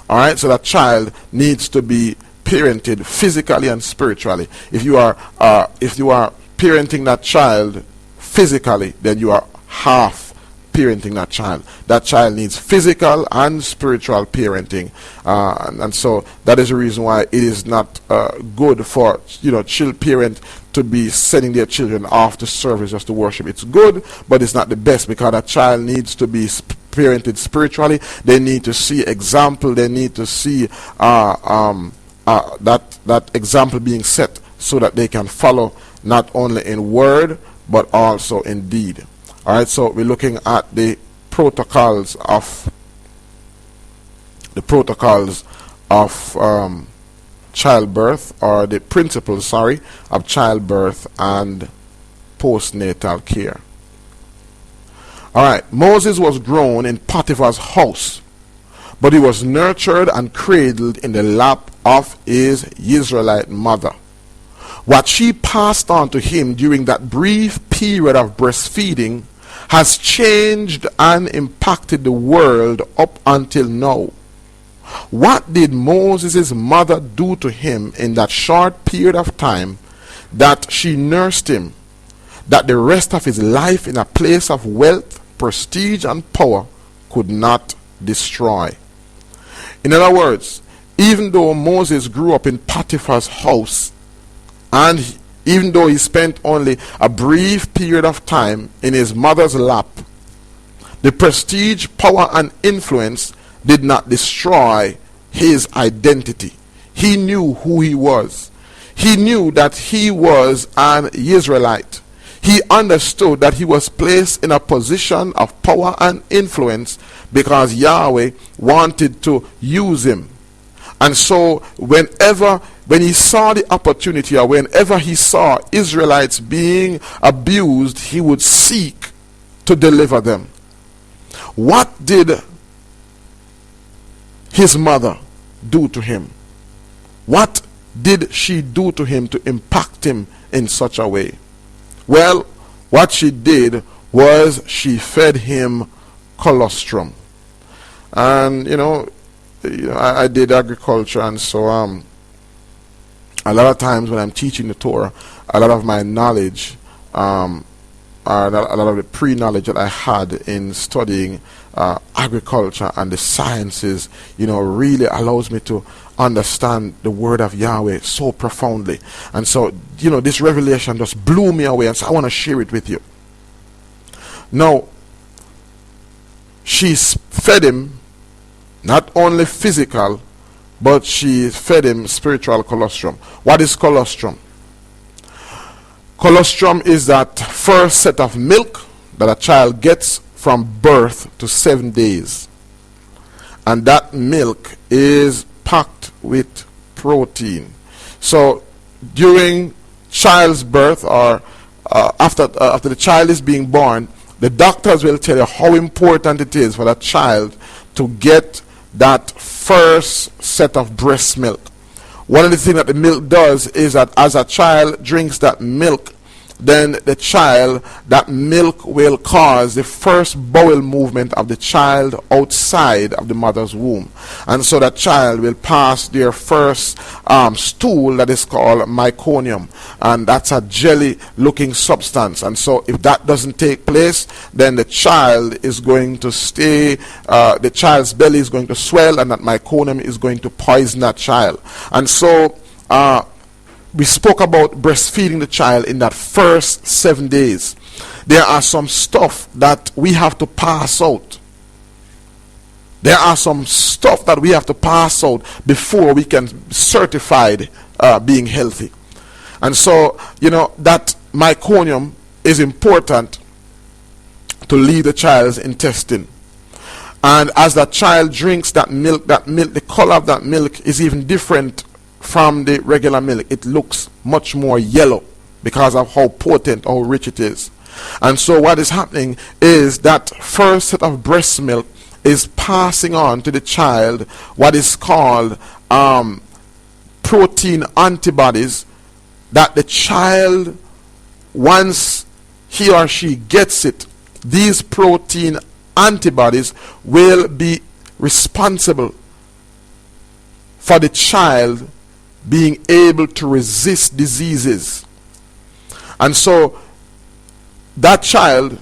All right, so that child needs to be parented physically and spiritually. If you are parenting that child physically, then you are half parenting that child. That child needs physical and spiritual parenting, and so that is the reason why it is not good for child parent to be sending their children off to service just to worship. It's good, but it's not the best, because that child needs to be parented spiritually. They need to see example. They need to see that example being set, so that they can follow not only in word but also in deed. All right, so we're looking at the protocols of childbirth, or the principles, of childbirth and postnatal care. All right, Moses was grown in Potiphar's house, but he was nurtured and cradled in the lap of his Israelite mother. What she passed on to him during that brief period of breastfeeding has changed and impacted the world up until now. What did Moses' mother do to him in that short period of time that she nursed him, that the rest of his life in a place of wealth, prestige, and power could not destroy? In other words, even though Moses grew up in Potiphar's house, and even though he spent only a brief period of time in his mother's lap, the prestige, power, and influence did not destroy his identity. He knew who he was. He knew that he was an Israelite. He understood that he was placed in a position of power and influence because Yahweh wanted to use him. And so when he saw the opportunity, or whenever he saw Israelites being abused, he would seek to deliver them. What did his mother do to him? What did she do to him to impact him in such a way? Well, what she did was she fed him colostrum. And I did agriculture, and so a lot of times when I'm teaching the Torah, a lot of my knowledge, or a lot of the pre-knowledge that I had in studying agriculture and the sciences, really allows me to understand the word of Yahweh so profoundly. And so, this revelation just blew me away, and so I want to share it with you. Now, she fed him not only physical, but she fed him spiritual colostrum. What is colostrum? Colostrum is that first set of milk that a child gets from birth to 7 days. And that milk is packed with protein. So during child's birth, or after the child is being born, the doctors will tell you how important it is for that child to get that first set of breast milk. One of the things that the milk does is that as a child drinks that milk, then that milk will cause the first bowel movement of the child outside of the mother's womb. And so that child will pass their first stool that is called meconium. And that's a jelly looking substance. And so if that doesn't take place, then the child is going to stay, the child's belly is going to swell, and that meconium is going to poison that child. And so we spoke about breastfeeding the child in that first 7 days. There are some stuff that we have to pass out. There are some stuff that we have to pass out before we can be certified being healthy. And so, that meconium is important to leave the child's intestine. And as that child drinks that milk, the color of that milk is even different from the regular milk. It looks much more yellow because of how potent, how rich it is. And so what is happening is that first set of breast milk is passing on to the child what is called protein antibodies, that the child, once he or she gets it, these protein antibodies will be responsible for the child being able to resist diseases. And so that child,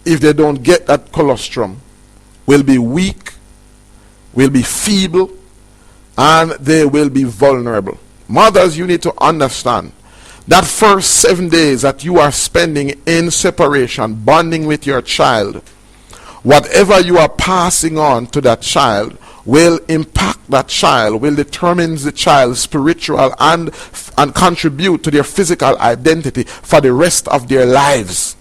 if they don't get that colostrum, will be weak, will be feeble, and they will be vulnerable. Mothers, you need to understand that first 7 days that you are spending in separation, bonding with your child, whatever you are passing on to that child will impact that child, will determine the child's spiritual and contribute to their physical identity for the rest of their lives.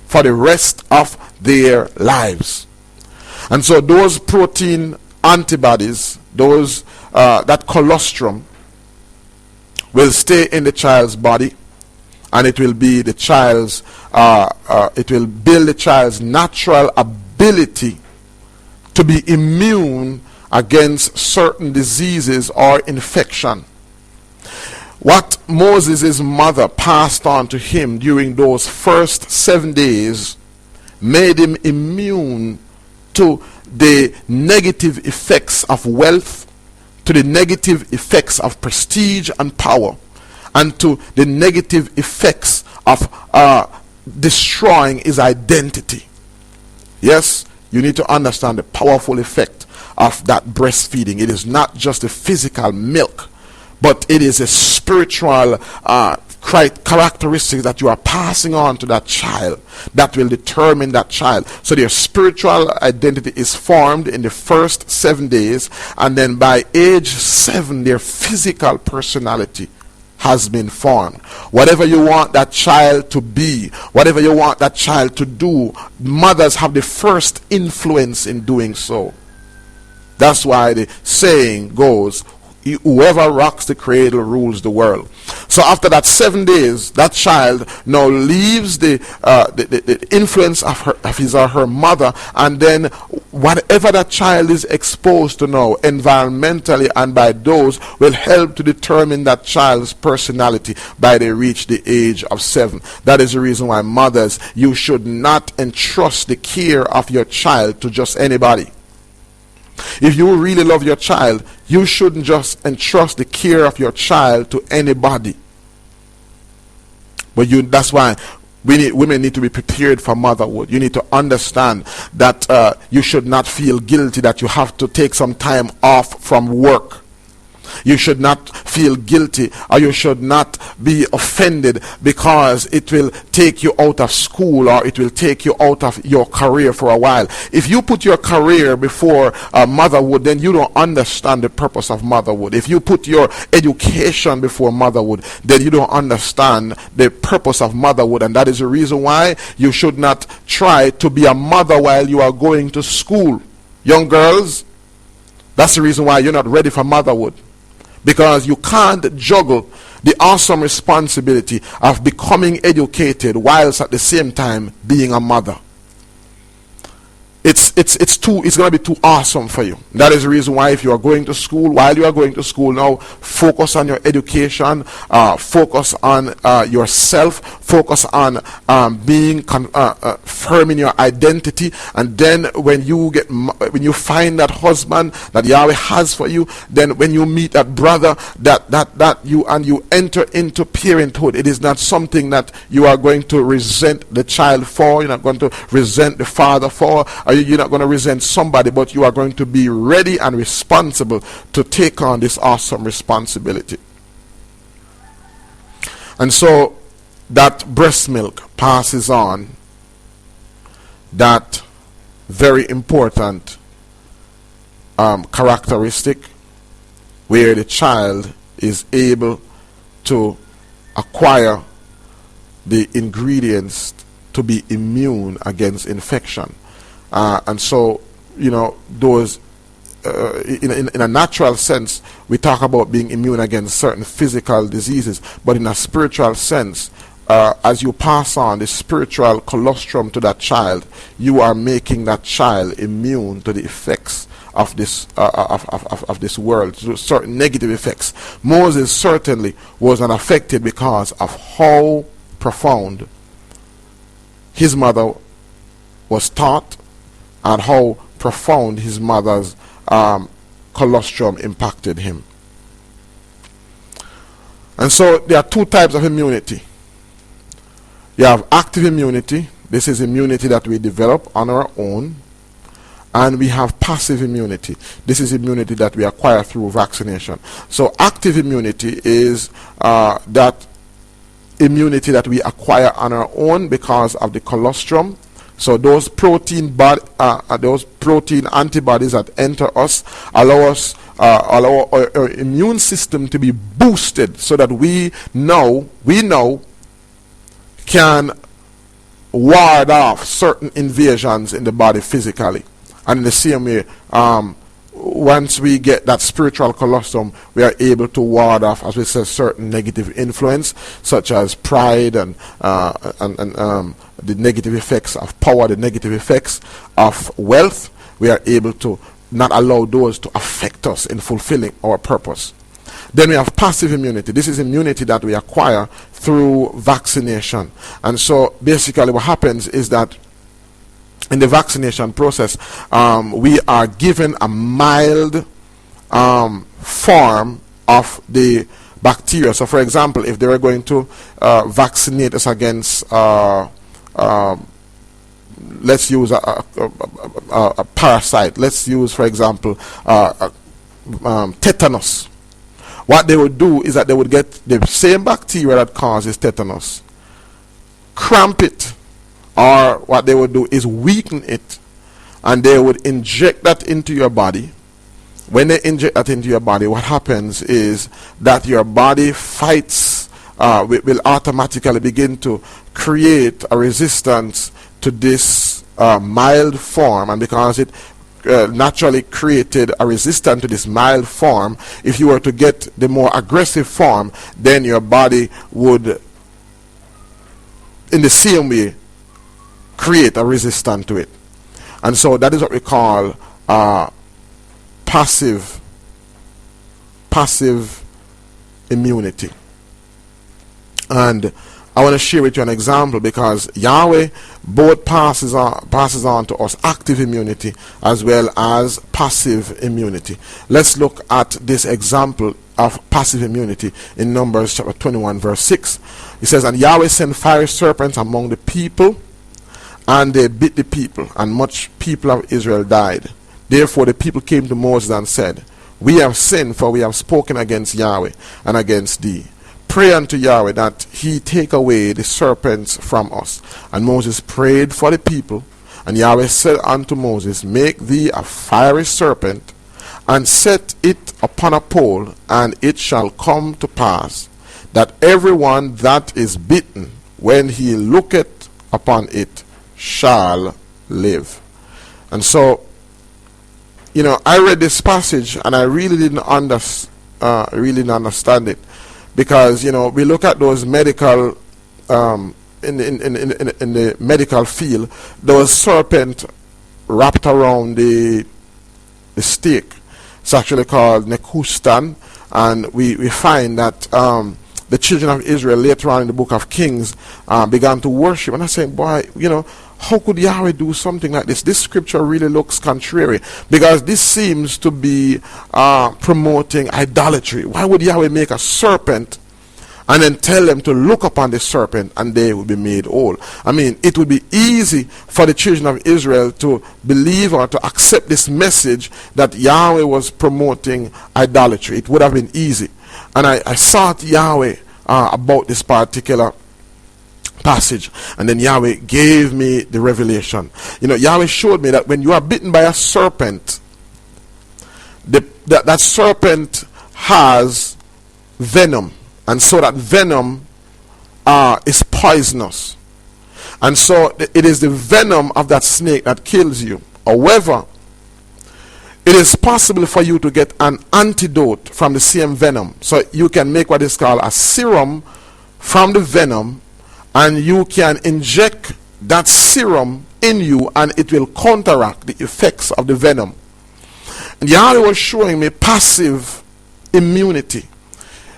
For the rest of their lives. And so those protein antibodies, those that colostrum, will stay in the child's body, and it will be the child's it will build the child's natural ability to be immune against certain diseases or infection. What Moses' mother passed on to him during those first 7 days made him immune to the negative effects of wealth, to the negative effects of prestige and power, and to the negative effects of destroying his identity. Yes, you need to understand the powerful effect of that breastfeeding. It is not just the physical milk, but it is a spiritual characteristic that you are passing on to that child that will determine that child. So their spiritual identity is formed in the first 7 days, and then by age 7 their physical personality has been formed. Whatever you want that child to be, whatever you want that child to do, mothers have the first influence in doing so. That's why the saying goes, whoever rocks the cradle rules the world. So after that 7 days, that child now leaves the influence of his or her mother, and then whatever that child is exposed to now, environmentally and by those, will help to determine that child's personality by they reach the age of 7. That is the reason why, mothers, you should not entrust the care of your child to just anybody. If you really love your child, you shouldn't just entrust the care of your child to anybody. But that's why women need to be prepared for motherhood. You need to understand that you should not feel guilty that you have to take some time off from work. You should not feel guilty, or you should not be offended because it will take you out of school, or it will take you out of your career for a while. If you put your career before motherhood, then you don't understand the purpose of motherhood. If you put your education before motherhood, then you don't understand the purpose of motherhood. And that is the reason why you should not try to be a mother while you are going to school. Young girls, that's the reason why you're not ready for motherhood. Because you can't juggle the awesome responsibility of becoming educated whilst at the same time being a mother. It's going to be too awesome for you. That is the reason why, if you are going to school, while you are going to school now, focus on your education, focus on yourself, focus on being firm in your identity, and then when you find that husband that Yahweh has for you, then when you meet that brother that you enter into parenthood, it is not something that you are going to resent the child for. You're not going to resent the father for. You're not going to resent somebody, but you are going to be ready and responsible to take on this awesome responsibility. And so that breast milk passes on that very important characteristic where the child is able to acquire the ingredients to be immune against infection. And so, those, in a natural sense, we talk about being immune against certain physical diseases, but in a spiritual sense, as you pass on the spiritual colostrum to that child, you are making that child immune to the effects of this of this world, to certain negative effects. Moses certainly was unaffected because of how profound his mother was taught, and how profound his mother's colostrum impacted him. And so there are two types of immunity. You have active immunity. This is immunity that we develop on our own. And we have passive immunity. This is immunity that we acquire through vaccination. So active immunity is that immunity that we acquire on our own because of the colostrum. So those protein antibodies that enter us allow our immune system to be boosted so that we know can ward off certain invasions in the body physically. And in the same way, once we get that spiritual colostrum, we are able to ward off, as we say, certain negative influence, such as pride and the negative effects of power, the negative effects of wealth. We are able to not allow those to affect us in fulfilling our purpose. Then we have passive immunity. This is immunity that we acquire through vaccination. And so basically what happens is that in the vaccination process, we are given a mild form of the bacteria. So for example, if they were going to vaccinate us against let's use a parasite. Let's use, for example, tetanus. What they would do is that they would get the same bacteria that causes tetanus, cramp it, or what they would do is weaken it, and they would inject that into your body. When they inject that into your body, what happens is that your body fights, will automatically begin to create a resistance to this mild form. And because it naturally created a resistance to this mild form, if you were to get the more aggressive form, then your body would, in the same way, create a resistance to it. And so that is what we call passive immunity. And I want to share with you an example, because Yahweh both passes on to us active immunity as well as passive immunity. Let's look at this example of passive immunity in Numbers chapter 21 verse 6. It says, "And Yahweh sent fiery serpents among the people, and they bit the people, and much people of Israel died. Therefore the people came to Moses and said, We have sinned, for we have spoken against Yahweh and against thee. Pray unto Yahweh that he take away the serpents from us." And Moses prayed for the people, and Yahweh said unto Moses, "Make thee a fiery serpent, and set it upon a pole, and it shall come to pass, that everyone that is bitten, when he looketh upon it, shall live." And so, I read this passage, and I really didn't understand it. Because we look at those medical in the medical field, those serpent wrapped around the stake. It's actually called nekustan, and we find that the children of Israel later on in the book of Kings began to worship. And I say, boy, how could Yahweh do something like this? This scripture really looks contrary, because this seems to be promoting idolatry. Why would Yahweh make a serpent and then tell them to look upon the serpent and they will be made whole? I mean, it would be easy for the children of Israel to believe or to accept this message that Yahweh was promoting idolatry. It would have been easy. And I sought Yahweh about this particular passage, and then Yahweh gave me the revelation. Yahweh showed me that when you are bitten by a serpent, that serpent has venom, and so that venom is poisonous, and so it is the venom of that snake that kills you. However, it is possible for you to get an antidote from the same venom. So you can make what is called a serum from the venom, and you can inject that serum in you, and it will counteract the effects of the venom. And Yahweh was showing me passive immunity.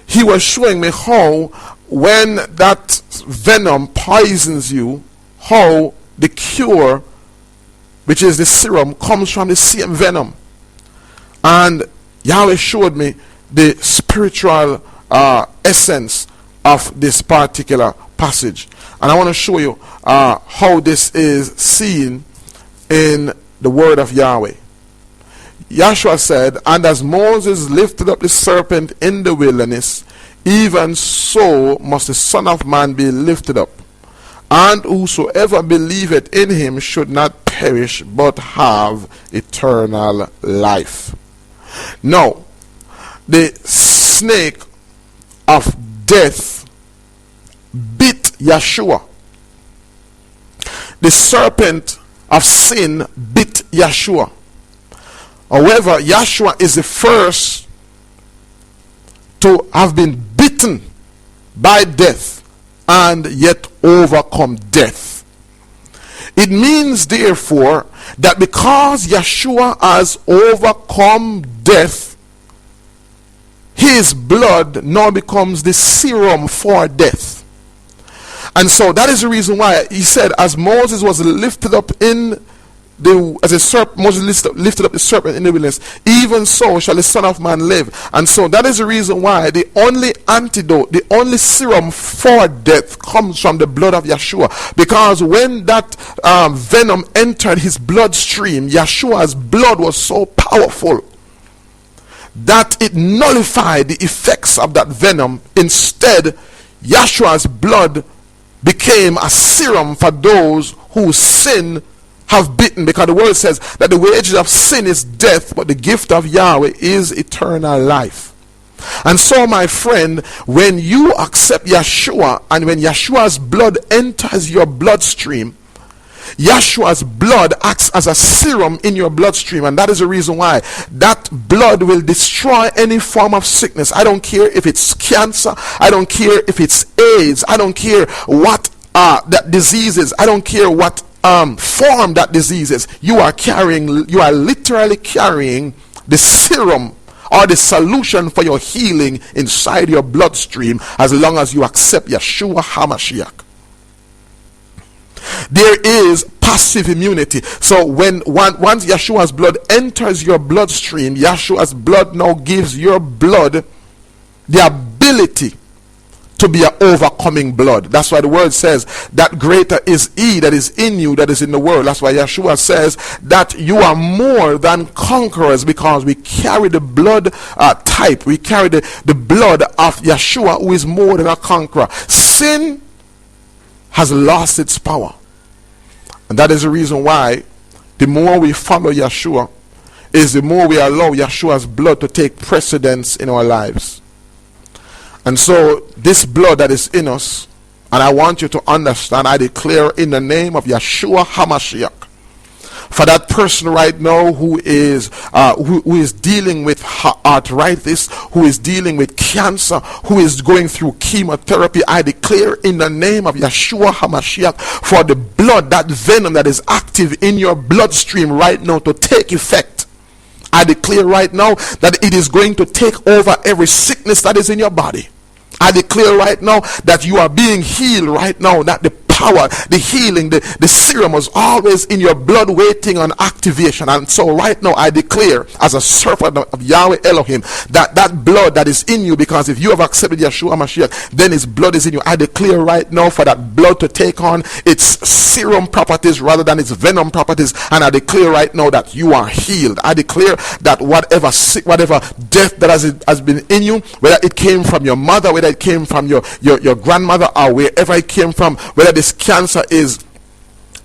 He was showing me how, when that venom poisons you, how the cure, which is the serum, comes from the same venom. And Yahweh showed me the spiritual essence of this particular passage. And I want to show you how this is seen in the word of Yahweh. Yahshua said, "And as Moses lifted up the serpent in the wilderness, even so must the Son of Man be lifted up. And whosoever believeth in him should not perish, but have eternal life." Now, the snake of death bit Yeshua. The serpent of sin bit Yeshua. However, Yeshua is the first to have been bitten by death and yet overcome death. It means, therefore, that because Yeshua has overcome death, his blood now becomes the serum for death. And so that is the reason why he said, as Moses was lifted up in Moses lifted up the serpent in the wilderness, even so shall the Son of Man live. And so that is the reason why the only antidote, the only serum for death comes from the blood of Yeshua. Because when that venom entered his bloodstream, Yeshua's blood was so powerful that it nullified the effects of that venom. Instead, Yeshua's blood became a serum for those whose sin have bitten, because the word says that the wages of sin is death, but the gift of Yahweh is eternal life. And so, my friend, when you accept Yeshua and when Yeshua's blood enters your bloodstream, Yeshua's blood acts as a serum in your bloodstream, and that is the reason why that blood will destroy any form of sickness. I don't care if it's cancer, I don't care if it's AIDS, I don't care what that disease is, I don't care what form that disease is. You are literally carrying the serum or the solution for your healing inside your bloodstream, as long as you accept Yeshua HaMashiach. There is passive immunity. So once Yeshua's blood enters your bloodstream, Yeshua's blood now gives your blood the ability to be an overcoming blood. That's why the word says that greater is he that is in you that is in the world. That's why Yeshua says that you are more than conquerors, because we carry the blood type. We carry the blood of Yeshua, who is more than a conqueror. Sin has lost its power. And that is the reason why the more we follow Yeshua, is the more we allow Yeshua's blood to take precedence in our lives. And so this blood that is in us, and I want you to understand, I declare in the name of Yeshua HaMashiach, for that person right now who is dealing with arthritis, who is dealing with cancer, who is going through chemotherapy, I declare in the name of Yeshua HaMashiach for the blood, that venom that is active in your bloodstream right now, to take effect. I declare right now that it is going to take over every sickness that is in your body. I declare right now that you are being healed right now, that the power, the healing, the serum was always in your blood waiting on activation. And so right now I declare, as a servant of Yahweh Elohim, that blood that is in you, because if you have accepted Yeshua Mashiach, then his blood is in you. I declare right now for that blood to take on its serum properties rather than its venom properties, and I declare right now that you are healed. I declare that whatever death that has been in you, whether it came from your mother, whether it came from your grandmother, or wherever it came from, whether this cancer is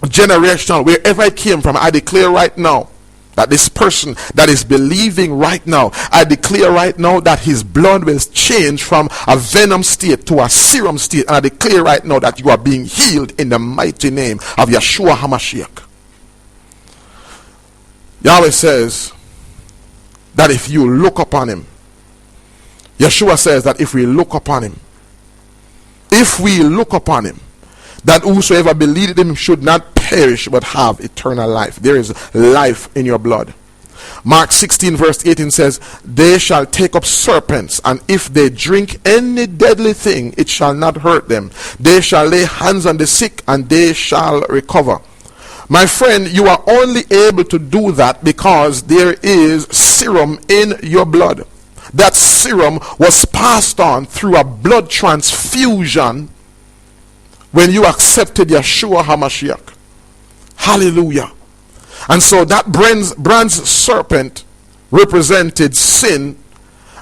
generational, wherever it came from, I declare right now that this person that is believing right now, I declare right now that his blood will change from a venom state to a serum state, and I declare right now that you are being healed in the mighty name of Yeshua HaMashiach. Yahweh says that if you look upon him, Yeshua says that if we look upon him, that whosoever believed in him should not perish but have eternal life. There is life in your blood. Mark 16 verse 18 says, they shall take up serpents, and if they drink any deadly thing, it shall not hurt them. They shall lay hands on the sick, and they shall recover. My friend, you are only able to do that because there is serum in your blood. That serum was passed on through a blood transfusion when you accepted Yeshua HaMashiach. Hallelujah. And so that bronze serpent represented sin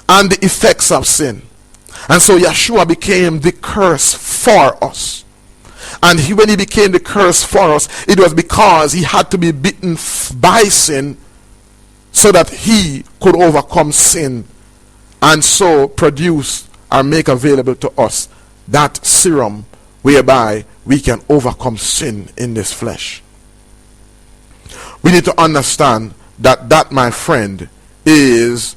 and the effects of sin. And so Yeshua became the curse for us. And when he became the curse for us, it was because he had to be beaten by sin so that he could overcome sin and so produce or make available to us that serum whereby we can overcome sin in this flesh. We need to understand that, my friend, is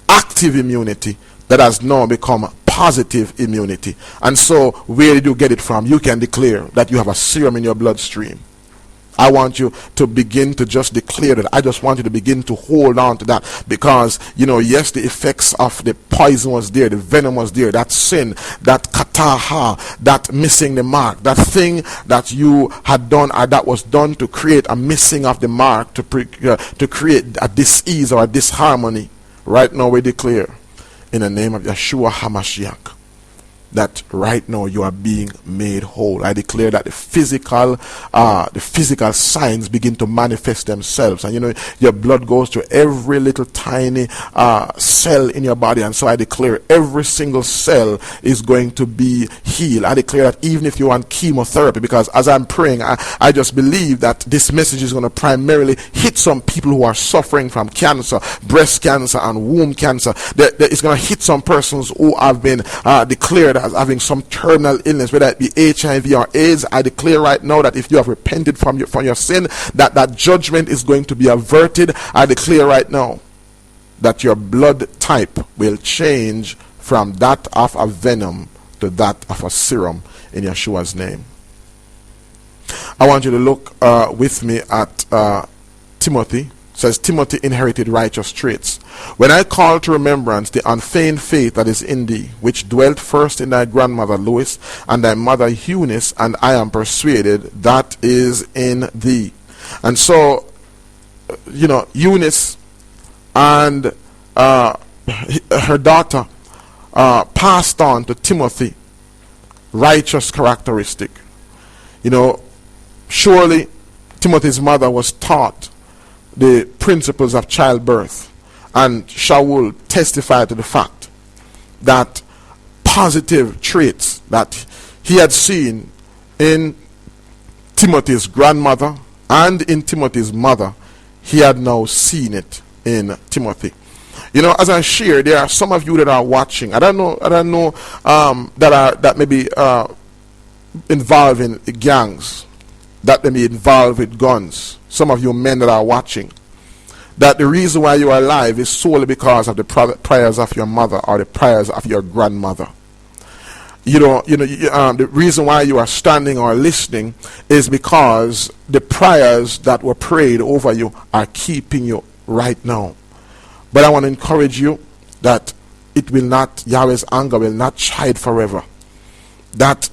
active immunity that has now become positive immunity. And so where did you get it from? You can declare that you have a serum in your bloodstream. I want you to begin to just declare that. I just want you to begin to hold on to that, because yes, the effects of the poison was there, the venom was there, that sin, that kataha, that missing the mark, that thing that you had done or that was done to create a missing of the mark, to create a dis-ease or a disharmony. Right now we declare in the name of Yeshua HaMashiach that right now you are being made whole. I declare that the physical signs begin to manifest themselves, and your blood goes to every little tiny cell in your body, and so I declare every single cell is going to be healed. I declare that even if you're on chemotherapy, because as I'm praying, I just believe that this message is going to primarily hit some people who are suffering from cancer, breast cancer and womb cancer. It's going to hit some persons who have been declared as having some terminal illness, whether it be HIV or AIDS. I declare right now that if you have repented from your sin, that judgment is going to be averted. I declare right now that your blood type will change from that of a venom to that of a serum in Yeshua's name. I want you to look with me at Timothy. It says, Timothy inherited righteous traits. When I call to remembrance the unfeigned faith that is in thee, which dwelt first in thy grandmother Lois and thy mother Eunice, and I am persuaded that is in thee. And so, Eunice and her daughter passed on to Timothy righteous characteristic. Surely Timothy's mother was taught the principles of childbirth, and Shaul testified to the fact that positive traits that he had seen in Timothy's grandmother and in Timothy's mother, he had now seen it in Timothy. As I share, there are some of you that are watching. I don't know that may be involved in gangs, that may be involved with guns. Some of you men that are watching, that the reason why you are alive is solely because of the prayers of your mother or the prayers of your grandmother. The reason why you are standing or listening is because the prayers that were prayed over you are keeping you right now. But I want to encourage you that Yahweh's anger will not chide forever. That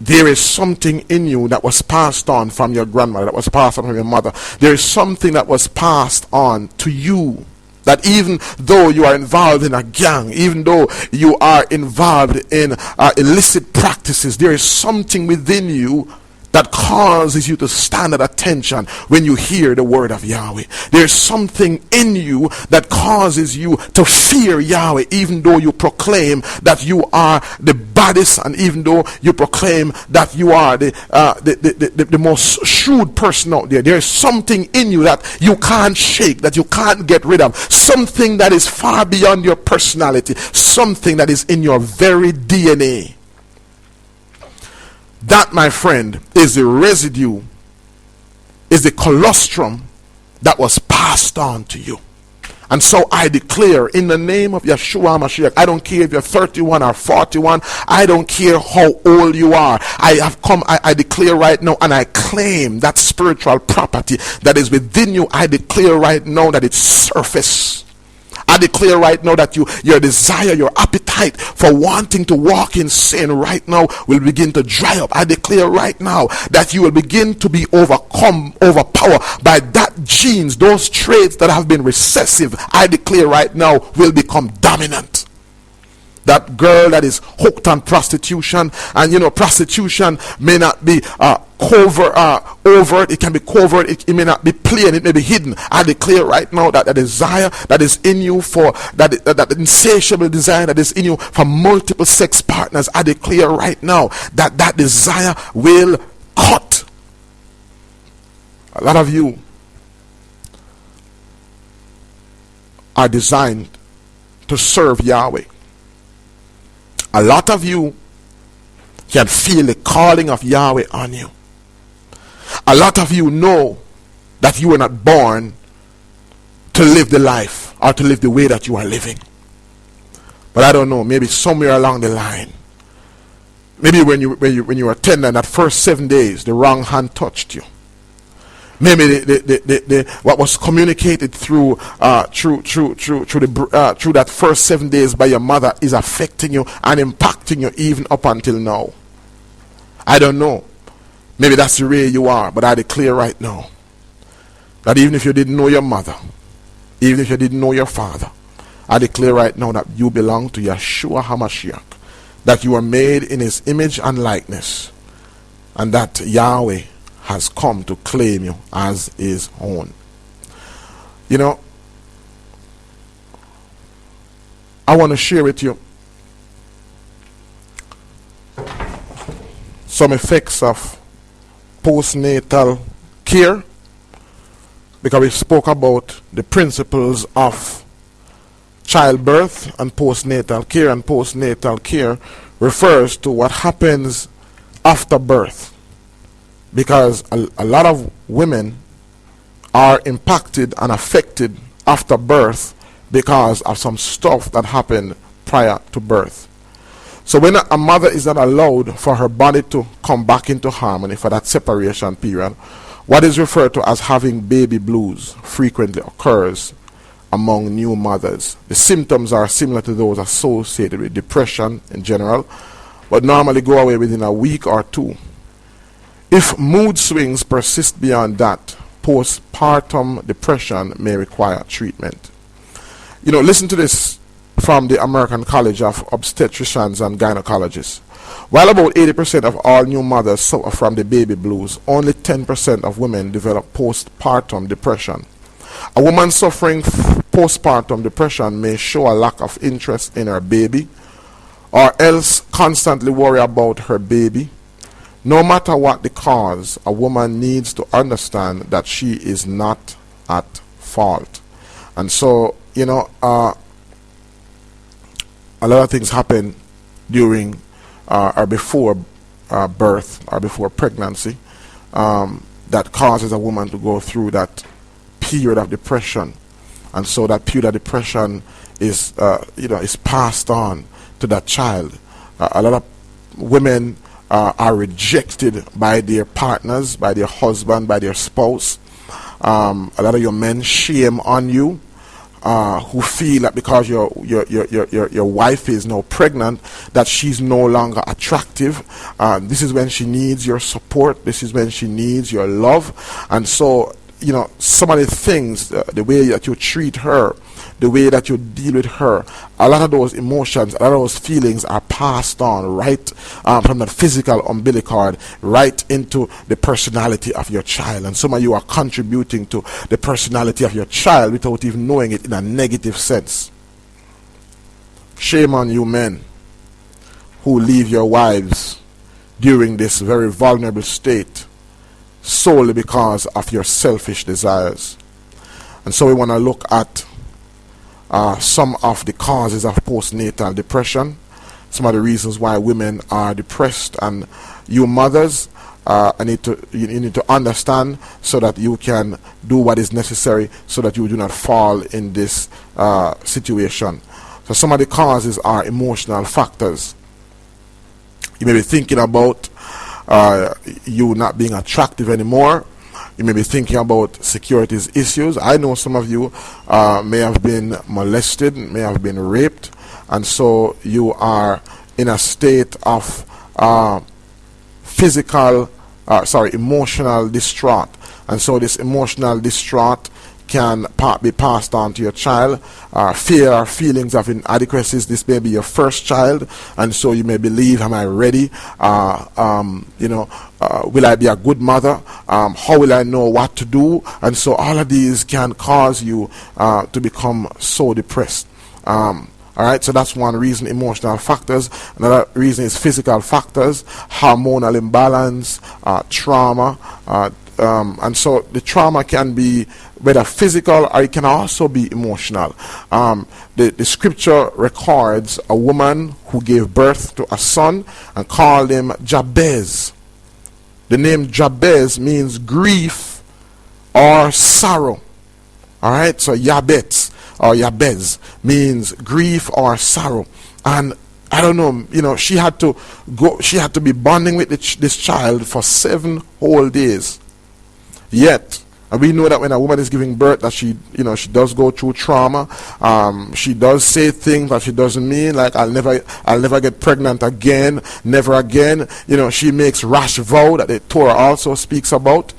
there is something in you that was passed on from your grandmother, that was passed on from your mother. There is something that was passed on to you, that even though you are involved in a gang, even though you are involved in illicit practices, there is something within you that causes you to stand at attention when you hear the word of Yahweh. There's something in you that causes you to fear Yahweh, even though you proclaim that you are the baddest, and even though you proclaim that you are the most shrewd person out there. There's something in you that you can't shake, that you can't get rid of, something that is far beyond your personality, something that is in your very DNA. That, my friend, is the residue, is the colostrum that was passed on to you. And so I declare in the name of Yeshua HaMashiach, I don't care if you're 31 or 41, I don't care how old you are. I declare right now, and I claim that spiritual property that is within you. I declare right now that it's surface. I declare right now that your desire, your appetite for wanting to walk in sin right now will begin to dry up. I declare right now that you will begin to be overpowered by that genes, those traits that have been recessive. I declare right now will become dominant. That girl that is hooked on prostitution, and prostitution may not be overt, it can be covert, it may not be plain, it may be hidden. I declare right now that the desire that is in you for that insatiable desire that is in you for multiple sex partners, I declare right now that desire will cut. A lot of you are designed to serve Yahweh. A lot of you can feel the calling of Yahweh on you. A lot of you know that you were not born to live the life or to live the way that you are living. But I don't know, maybe somewhere along the line, maybe when you were tender, that first 7 days, the wrong hand touched you. Maybe what was communicated through that first 7 days by your mother is affecting you and impacting you even up until now. I don't know. Maybe that's the way you are, but I declare right now that even if you didn't know your mother, even if you didn't know your father, I declare right now that you belong to Yeshua HaMashiach, that you are made in his image and likeness, and that Yahweh has come to claim you as his own. I want to share with you some effects of post-natal care, because we spoke about the principles of childbirth and post-natal care, and post-natal care refers to what happens after birth. Because a lot of women are impacted and affected after birth because of some stuff that happened prior to birth. So when a mother is not allowed for her body to come back into harmony for that separation period, what is referred to as having baby blues frequently occurs among new mothers. The symptoms are similar to those associated with depression in general, but normally go away within a week or two. If mood swings persist beyond that, postpartum depression may require treatment. Listen to this from the American College of Obstetricians and Gynecologists. While about 80% of all new mothers suffer from the baby blues, only 10% of women develop postpartum depression. A woman suffering postpartum depression may show a lack of interest in her baby, or else constantly worry about her baby. No matter what the cause, a woman needs to understand that she is not at fault. And so, a lot of things happen during or before birth or before pregnancy that causes a woman to go through that period of depression. And so that period of depression is passed on to that child. A lot of women are rejected by their partners, by their husband, by their spouse. A lot of your men shame on you, who feel that because your wife is now pregnant, that she's no longer attractive. This is when she needs your support. This is when she needs your love. And so, some of the things, the way that you treat her, the way that you deal with her, a lot of those emotions, a lot of those feelings are passed on right from the physical umbilical cord right into the personality of your child. And some of you are contributing to the personality of your child without even knowing it in a negative sense. Shame on you men who leave your wives during this very vulnerable state solely because of your selfish desires. And so we want to look at some of the causes of postnatal depression, some of the reasons why women are depressed, and you mothers you need to understand so that you can do what is necessary so that you do not fall in this situation. So some of the causes are emotional factors. You may be thinking about you not being attractive anymore. You may be thinking about securities issues. I know some of you may have been molested, may have been raped, and so you are in a state of emotional distraught. And so this emotional distraught can be passed on to your child. Fear or feelings of inadequacies. This may be your first child, and so you may believe, am I ready? Will I be a good mother? How will I know what to do? And so all of these can cause you to become so depressed. Alright, so that's one reason, emotional factors. Another reason is physical factors, hormonal imbalance, trauma. And so the trauma can be whether physical or it can also be emotional. The scripture records a woman who gave birth to a son and called him Jabez. The name Jabez means grief or sorrow. Alright, so Yabetz or Yabez means grief or sorrow. And I don't know, she had to be bonding with this child for 7 whole days. Yet, and we know that when a woman is giving birth, that she does go through trauma. She does say things that she doesn't mean, like I'll never get pregnant again, never again. She makes rash vow that the Torah also speaks about.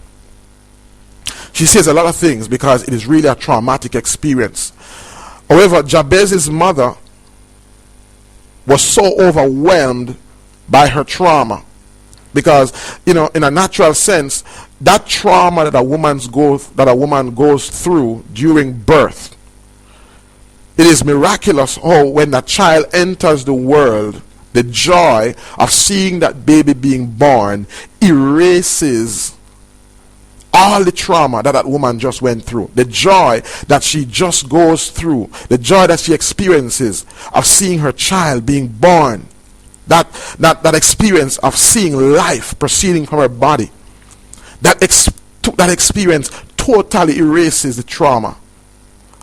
She says a lot of things because it is really a traumatic experience. However, Jabez's mother was so overwhelmed by her trauma. Because, in a natural sense, that trauma that a woman goes through during birth, it is miraculous how when a child enters the world, the joy of seeing that baby being born erases all the trauma that woman just went through. The joy that she just goes through, the joy that she experiences of seeing her child being born. That experience of seeing life proceeding from her body, that experience totally erases the trauma.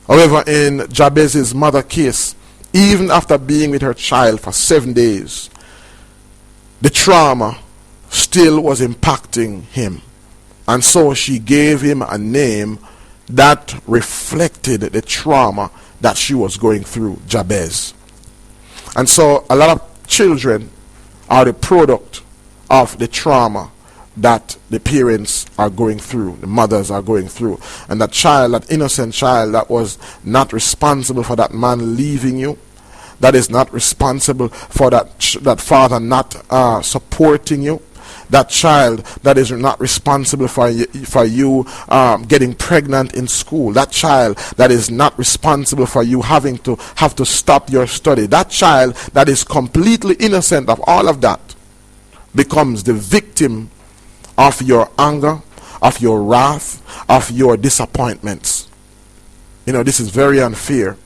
However, in Jabez's mother case, even after being with her child for 7 days, the trauma still was impacting him. And so she gave him a name that reflected the trauma that she was going through, Jabez. And so a lot of children are the product of the trauma that the parents are going through, the mothers are going through. And that innocent child that was not responsible for that man leaving you, that is not responsible for that father not supporting you, that child that is not responsible for you getting pregnant in school, that child that is not responsible for you have to stop your study, that child that is completely innocent of all of that becomes the victim of your anger, of your wrath, of your disappointments. This is very unfair.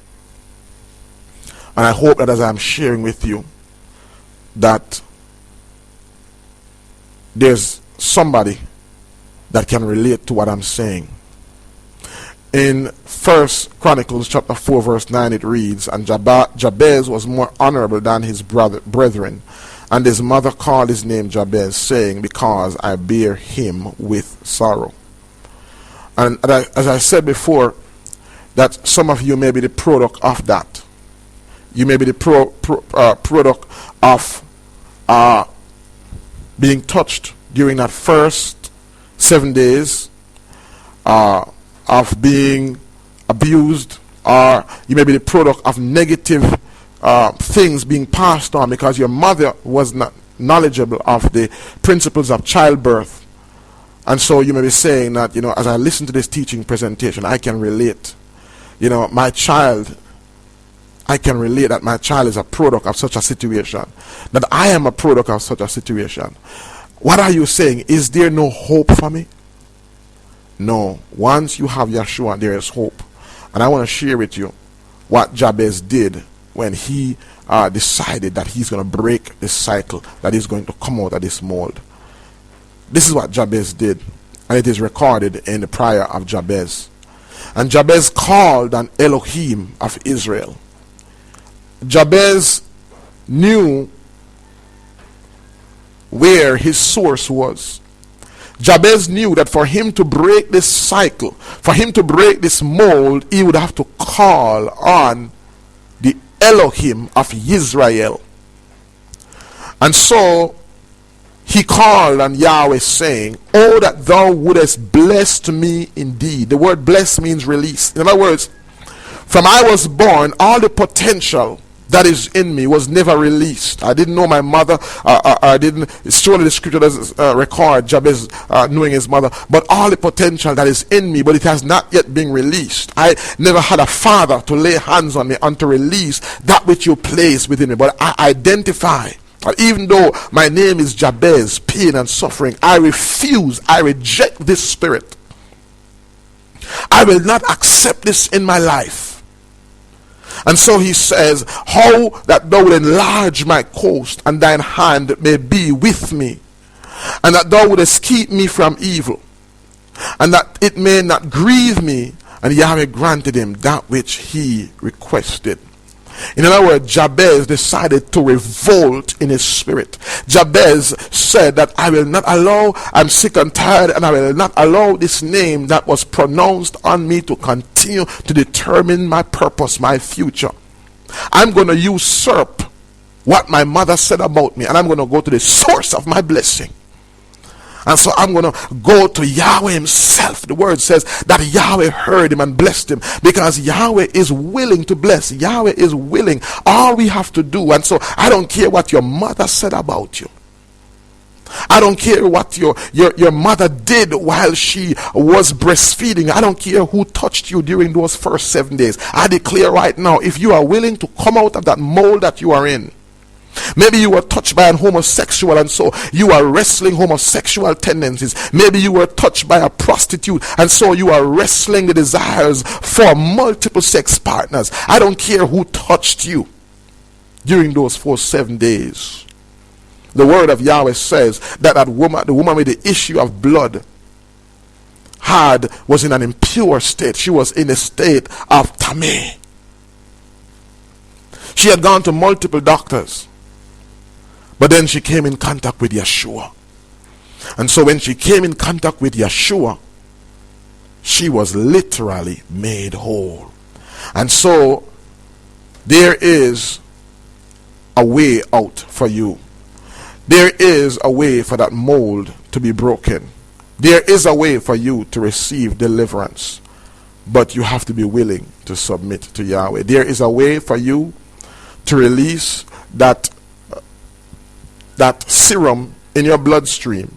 And I hope that as I'm sharing with you that there's somebody that can relate to what I'm saying. In 1 Chronicles chapter 4 verse 9 it reads, and Jabez was more honorable than his brethren, and his mother called his name Jabez, saying, because I bear him with sorrow. And as I said before, that some of you may be the product of that. You may be the product of being touched during that first 7 days, of being abused, or you may be the product of negative things being passed on because your mother was not knowledgeable of the principles of childbirth. And so you may be saying that, as I listen to this teaching presentation, I can relate. I can relate that my child is a product of such a situation, that I am a product of such a situation. What are you saying? Is there no hope for me? No. Once you have Yeshua, there is hope. And I want to share with you what Jabez did when he decided that he's going to break this cycle, that he's going to come out of this mold. This is what Jabez did, and it is recorded in the prayer of Jabez. And Jabez called on Elohim of Israel. Jabez knew where his source was. Jabez knew that for him to break this cycle, for him to break this mold, he would have to call on the Elohim of Israel. And so he called on Yahweh, saying, "Oh, that thou wouldest bless me indeed." The word bless means release. In other words, from I was born, all the potential that is in me was never released. I didn't know my mother. I didn't. Surely the scripture does record Jabez knowing his mother. But all the potential that is in me, but it has not yet been released. I never had a father to lay hands on me and to release that which you place within me. But I identify. Even though my name is Jabez, pain and suffering, I refuse, I reject this spirit. I will not accept this in my life. And so he says, "How that thou wilt enlarge my coast, and thine hand may be with me, and that thou wouldest keep me from evil, and that it may not grieve me." And Yahweh granted him that which he requested. In other words, Jabez decided to revolt in his spirit. Jabez said that I will not allow, I'm sick and tired, and I will not allow this name that was pronounced on me to continue to determine my purpose, my future. I'm going to usurp what my mother said about me, and I'm going to go to the source of my blessing. And so I'm going to go to Yahweh himself. The word says that Yahweh heard him and blessed him, because Yahweh is willing to bless. Yahweh is willing. All we have to do. And so I don't care what your mother said about you. I don't care what your mother did while she was breastfeeding. I don't care who touched you during those first 7 days. I declare right now, if you are willing to come out of that mold that you are in, maybe you were touched by an homosexual, and so you are wrestling homosexual tendencies. Maybe you were touched by a prostitute, and so you are wrestling the desires for multiple sex partners. I don't care who touched you during those 7 days. The word of Yahweh says that the woman with the issue of blood was in an impure state. She was in a state of tameh. She had gone to multiple doctors. But then she came in contact with Yeshua. And so when she came in contact with Yeshua, she was literally made whole. And so there is a way out for you. There is a way for that mold to be broken. There is a way for you to receive deliverance. But you have to be willing to submit to Yahweh. There is a way for you to release that serum in your bloodstream,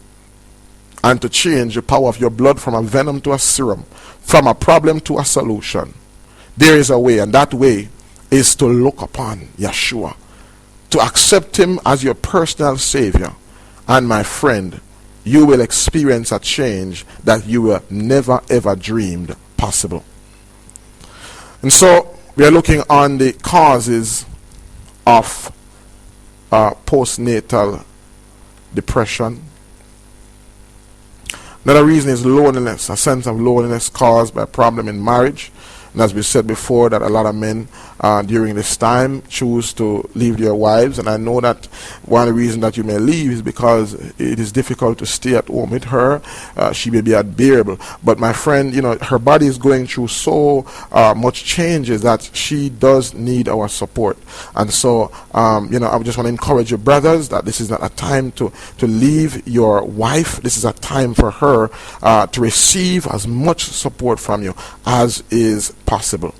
and to change the power of your blood from a venom to a serum, from a problem to a solution. There is a way, and that way is to look upon Yeshua, to accept him as your personal savior. And my friend, you will experience a change that you will never ever dreamed possible. And so we are looking on the causes of post-natal depression. Another reason is loneliness, a sense of loneliness caused by a problem in marriage. And as we said before, that a lot of men during this time choose to leave their wives. And I know that one of the reasons that you may leave is because it is difficult to stay at home with her. She may be unbearable. But my friend, her body is going through so much changes that she does need our support. And so, I just want to encourage your brothers that this is not a time to leave your wife. This is a time for her to receive as much support from you as is possible.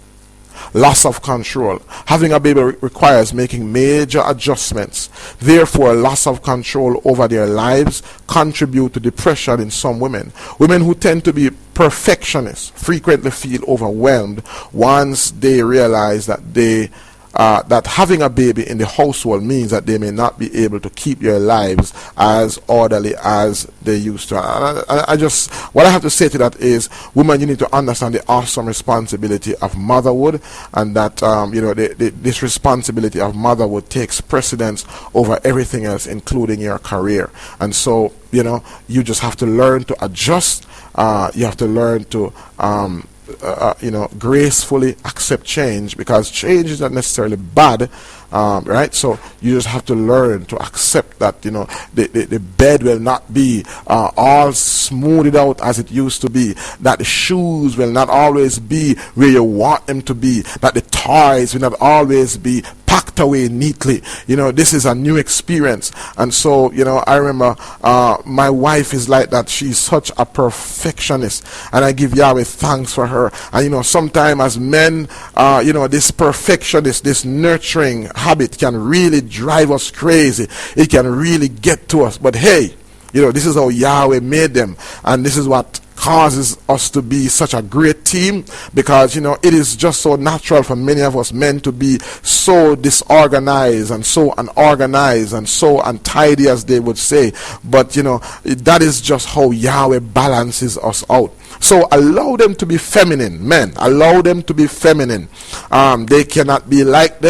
Loss of control. Having a baby requires making major adjustments. Therefore, loss of control over their lives contribute to depression in some women. Women who tend to be perfectionists frequently feel overwhelmed once they realize that that having a baby in the household means that they may not be able to keep their lives as orderly as they used to. What I have to say to that is, women, you need to understand the awesome responsibility of motherhood, and that this responsibility of motherhood takes precedence over everything else, including your career. And so you just have to learn to adjust. You have to learn to gracefully accept change, because change is not necessarily bad, right? So you just have to learn to accept that, the bed will not be all smoothed out as it used to be, that the shoes will not always be where you want them to be, that the toys will not always be packed away neatly. This is a new experience. And so, I remember my wife is like that. She's such a perfectionist, and I give Yahweh thanks for her. And sometimes as men, this perfectionist, this nurturing habit can really drive us crazy. It can really get to us. But hey, this is how Yahweh made them, and this is what causes us to be such a great team, because it is just so natural for many of us men to be so disorganized and so unorganized and so untidy, as they would say. But that is just how Yahweh balances us out. So allow them to be feminine, men. Allow them to be feminine. They cannot be like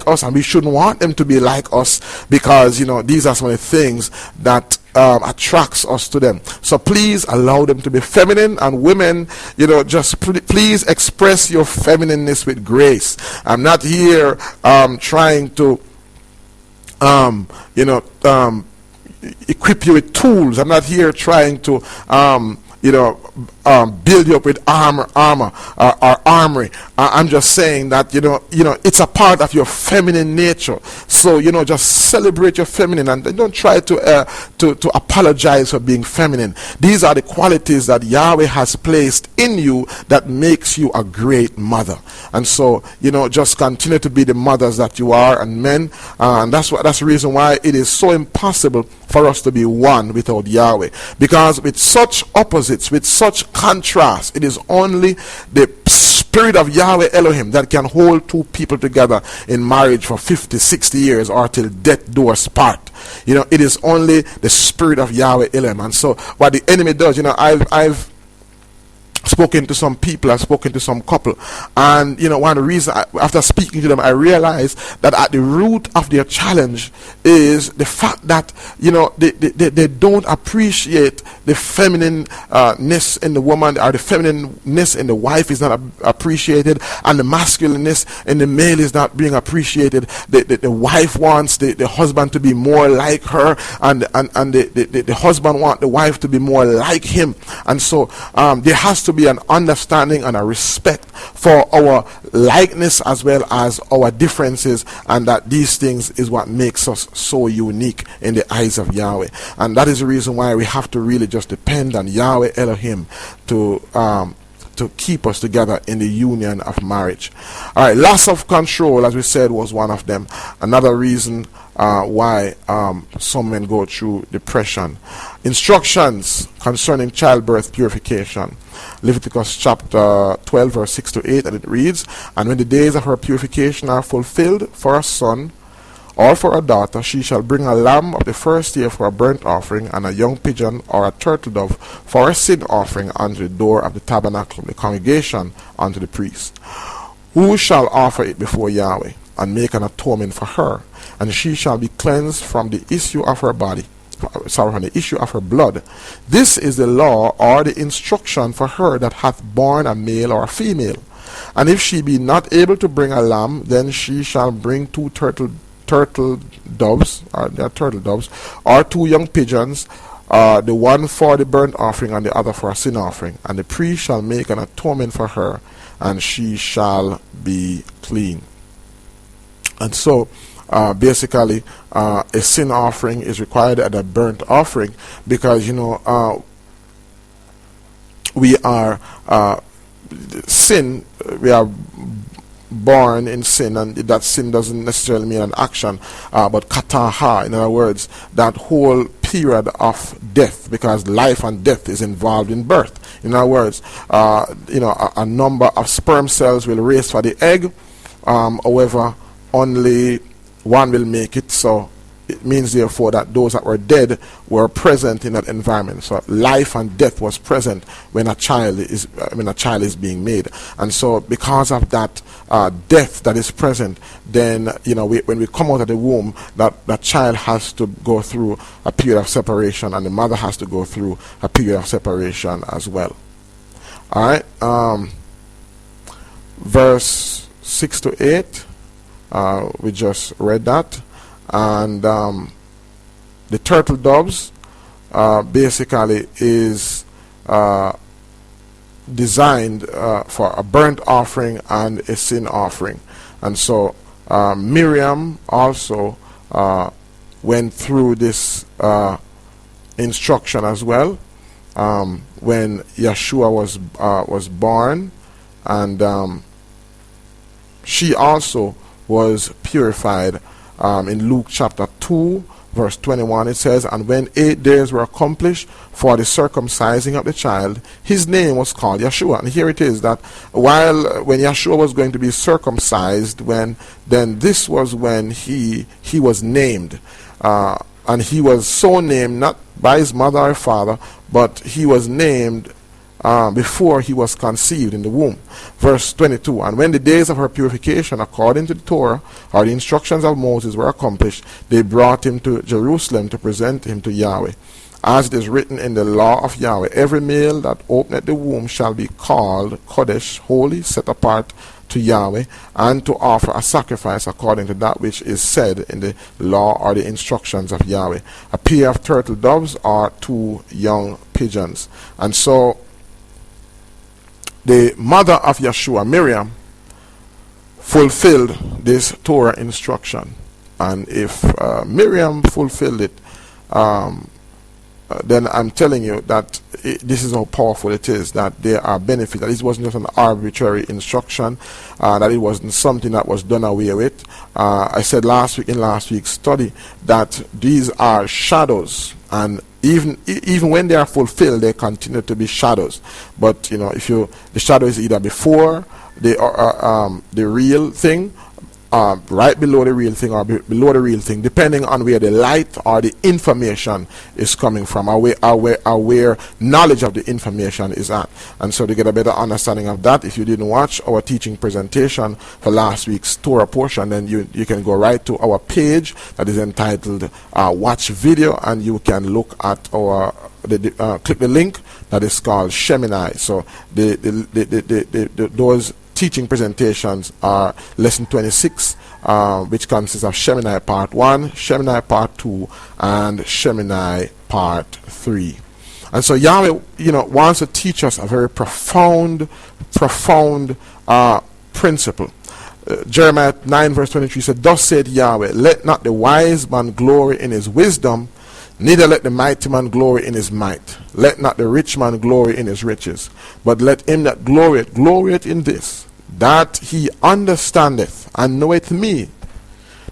us, and we shouldn't want them to be like us, because these are some of the things that attracts us to them. So please allow them to be feminine. And women, just please express your feminineness with grace. I'm not here trying to equip you with tools. I'm not here trying to build you up with armor or armory. I'm just saying that it's a part of your feminine nature. So just celebrate your feminine, and don't try to apologize for being feminine. These are the qualities that Yahweh has placed in you that makes you a great mother. And so just continue to be the mothers that you are. And men, and that's the reason why it is so impossible for us to be one without Yahweh, because with such opposites, with such contrast, it is only the Spirit of Yahweh Elohim that can hold two people together in marriage for 50, 60 years, or till death do us part. It is only the Spirit of Yahweh Elohim. And so what the enemy does, I've spoken to some people, I've spoken to some couple, and one of the reasons, after speaking to them, I realized that at the root of their challenge is the fact that they don't appreciate the feminineness in the woman, or the feminineness in the wife is not appreciated, and the masculineness in the male is not being appreciated. The wife wants the husband to be more like her, and the husband wants the wife to be more like him. And so there has to be an understanding and a respect for our likeness as well as our differences, and that these things is what makes us so unique in the eyes of Yahweh. And that is the reason why we have to really just depend on Yahweh Elohim to keep us together in the union of marriage. All right, loss of control, as we said, was one of them. Another reason why some men go through depression. Instructions concerning childbirth purification. Leviticus chapter 12 verse 6 to 8, and it reads, "And when the days of her purification are fulfilled for a son or for a daughter, she shall bring a lamb of the first year for a burnt offering, and a young pigeon or a turtle dove for a sin offering unto the door of the tabernacle of the congregation unto the priest, who shall offer it before Yahweh, and make an atonement for her, and she shall be cleansed from the issue of her from the issue of her blood. This is the law or the instruction for her that hath borne a male or a female. And if she be not able to bring a lamb, then she shall bring two turtle doves, or two young pigeons, the one for the burnt offering and the other for a sin offering. And the priest shall make an atonement for her, and she shall be clean." And so basically a sin offering is required at a burnt offering, because we are born in sin, and that sin doesn't necessarily mean an action, but kataha, in other words, that whole period of death, because life and death is involved in birth. In other words, a number of sperm cells will race for the egg, however only one will make it. So it means therefore that those that were dead were present in that environment. So life and death was present when a child is being made. And so because of that death that is present, then when we come out of the womb, that child has to go through a period of separation, and the mother has to go through a period of separation as well. All right. verse 6 to 8. We just read that. And the turtle doves basically is designed for a burnt offering and a sin offering. And so Miriam also went through this instruction as well when Yeshua was born, and she also was purified. In Luke chapter 2 verse 21 it says, and when 8 days were accomplished for the circumcising of the child, his name was called Yeshua. And here it is that when Yeshua was going to be circumcised, then this was when he was named. And he was so named not by his mother or father, but he was named before he was conceived in the womb. Verse 22, and when the days of her purification according to the Torah or the instructions of Moses were accomplished, they brought him to Jerusalem to present him to Yahweh. As it is written in the law of Yahweh, every male that openeth the womb shall be called Kodesh, holy, set apart to Yahweh, and to offer a sacrifice according to that which is said in the law or the instructions of Yahweh. A pair of turtle doves or 2 young pigeons. And so the mother of Yeshua, Miriam, fulfilled this Torah instruction. And if Miriam fulfilled it, then I'm telling you that this is how powerful it is, that there are benefits, that it wasn't just an arbitrary instruction, that it wasn't something that was done away with. I said last week in last week's study that these are shadows, and even when they are fulfilled, they continue to be shadows. But you know, the shadow is either before the real thing, right below the real thing, or below the real thing, depending on where the light or the information is coming from, or where knowledge of the information is at. And so to get a better understanding of that, if you didn't watch our teaching presentation for last week's Torah portion, then you can go right to our page that is entitled Watch Video, and you can look at our click the link that is called Shemini. So those teaching presentations are lesson 26, which consists of Shemini part 1, Shemini part 2, and Shemini part 3. And so Yahweh, wants to teach us a very profound principle. Jeremiah 9 verse 23 said, thus said Yahweh, let not the wise man glory in his wisdom, neither let the mighty man glory in his might. Let not the rich man glory in his riches, but let him that glorieth in this, that he understandeth and knoweth me,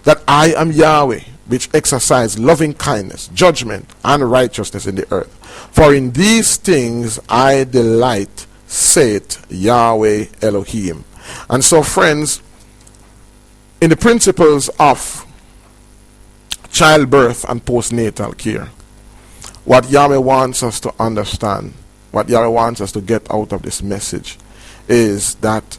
that I am Yahweh, which exercise loving kindness, judgment, and righteousness in the earth. For in these things I delight, saith Yahweh Elohim. And so, friends, in the principles of childbirth and postnatal care, what Yahweh wants us to understand, what Yahweh wants us to get out of this message, is that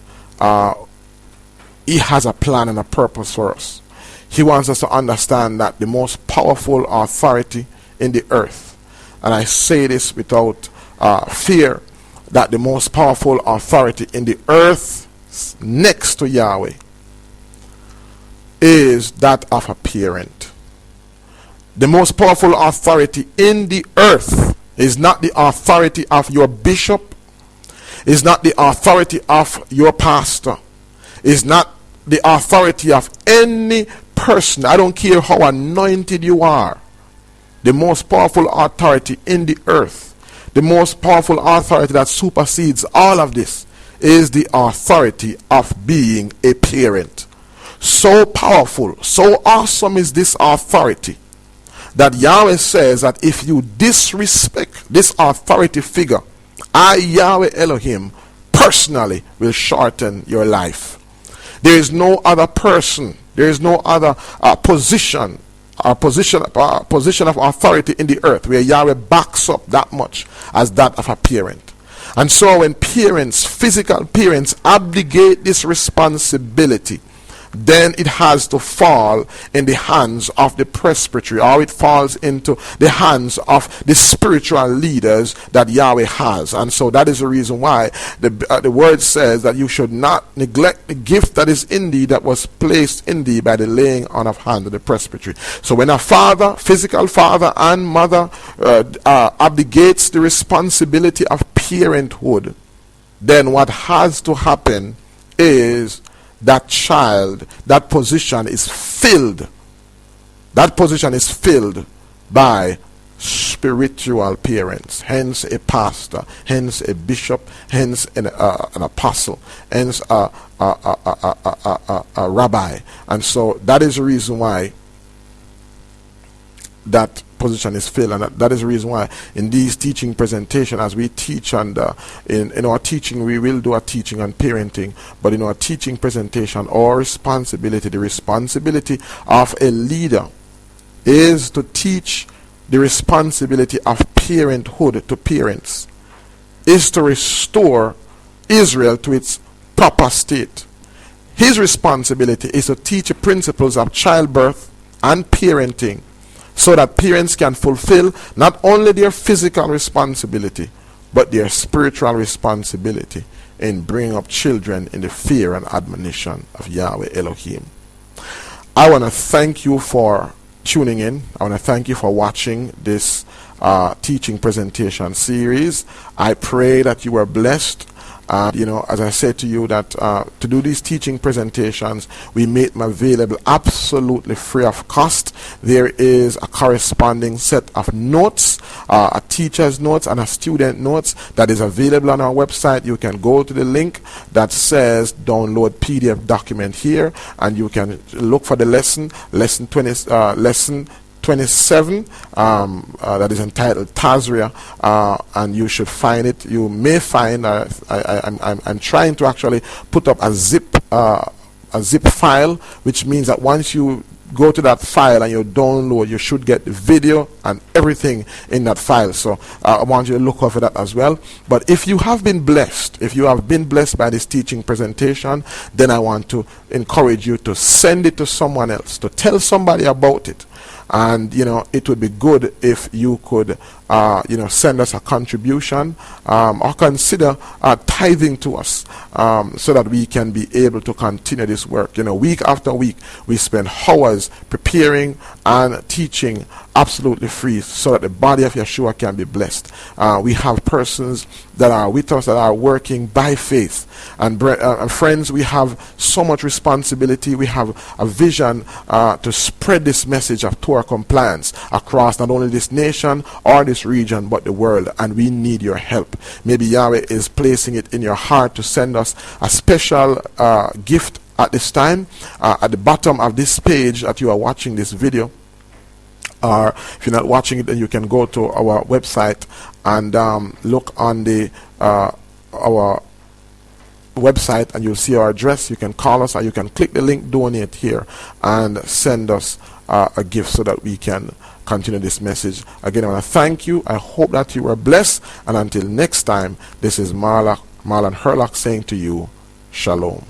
He has a plan and a purpose for us. He wants us to understand that the most powerful authority in the earth, and I say this without fear, that the most powerful authority in the earth next to Yahweh is that of a parent. The most powerful authority in the earth is not the authority of your bishop, is not the authority of your pastor, is not the authority of any person. I don't care how anointed you are. The most powerful authority in the earth, the most powerful authority that supersedes all of this, is the authority of being a parent. So powerful, so awesome is this authority, that Yahweh says that if you disrespect this authority figure, I, Yahweh Elohim, personally will shorten your life. There is no other person, there is no other position of authority in the earth where Yahweh backs up that much as that of a parent. And so when parents, physical parents, abdicate this responsibility, then it has to fall in the hands of the presbytery, or it falls into the hands of the spiritual leaders that Yahweh has. And so that is the reason why the word says that you should not neglect the gift that is in thee, that was placed in thee by the laying on of hands of the presbytery. So when a father, physical father and mother, abdicates the responsibility of parenthood, then what has to happen is that child, that position is filled. That position is filled by spiritual parents, hence a pastor, hence a bishop, hence an apostle, hence a rabbi. And so that is the reason why that position is filled, and that is the reason why in these teaching presentation, as we teach, and in our teaching, we will do a teaching on parenting, but in our teaching presentation, our responsibility, the responsibility of a leader, is to teach the responsibility of parenthood to parents, is to restore Israel to its proper state. His responsibility is to teach the principles of childbirth and parenting, so that parents can fulfill not only their physical responsibility, but their spiritual responsibility in bringing up children in the fear and admonition of Yahweh Elohim. I want to thank you for tuning in. I want to thank you for watching this teaching presentation series. I pray that you were blessed. As I said to you, that to do these teaching presentations, we make them available absolutely free of cost. There is a corresponding set of notes, a teacher's notes and a student notes, that is available on our website. You can go to the link that says download PDF document here, and you can look for the lesson 27, that is entitled Tazri-a, and you should find it. You may find, I'm trying to actually put up a zip file, which means that once you go to that file and you download, you should get the video and everything in that file. So I want you to look out for that as well. But if you have been blessed, by this teaching presentation, then I want to encourage you to send it to someone else, to tell somebody about it. And it would be good if you could send us a contribution, or consider tithing to us, so that we can be able to continue this work. Week after week, we spend hours preparing and teaching absolutely free, so that the body of Yeshua can be blessed. We have persons that are with us that are working by faith. And friends, we have so much responsibility. We have a vision to spread this message of Torah compliance across not only this nation or this region, but the world. And we need your help. Maybe Yahweh is placing it in your heart to send us a special gift at this time. At the bottom of this page that you are watching this video, or if you're not watching it, then you can go to our website and look on the our website, and you'll see our address. You can call us, or you can click the link donate here and send us a gift, so that we can continue this message. Again, I want to thank you. I hope that you were blessed, and until next time, this is Marlon Hurlock saying to you, Shalom.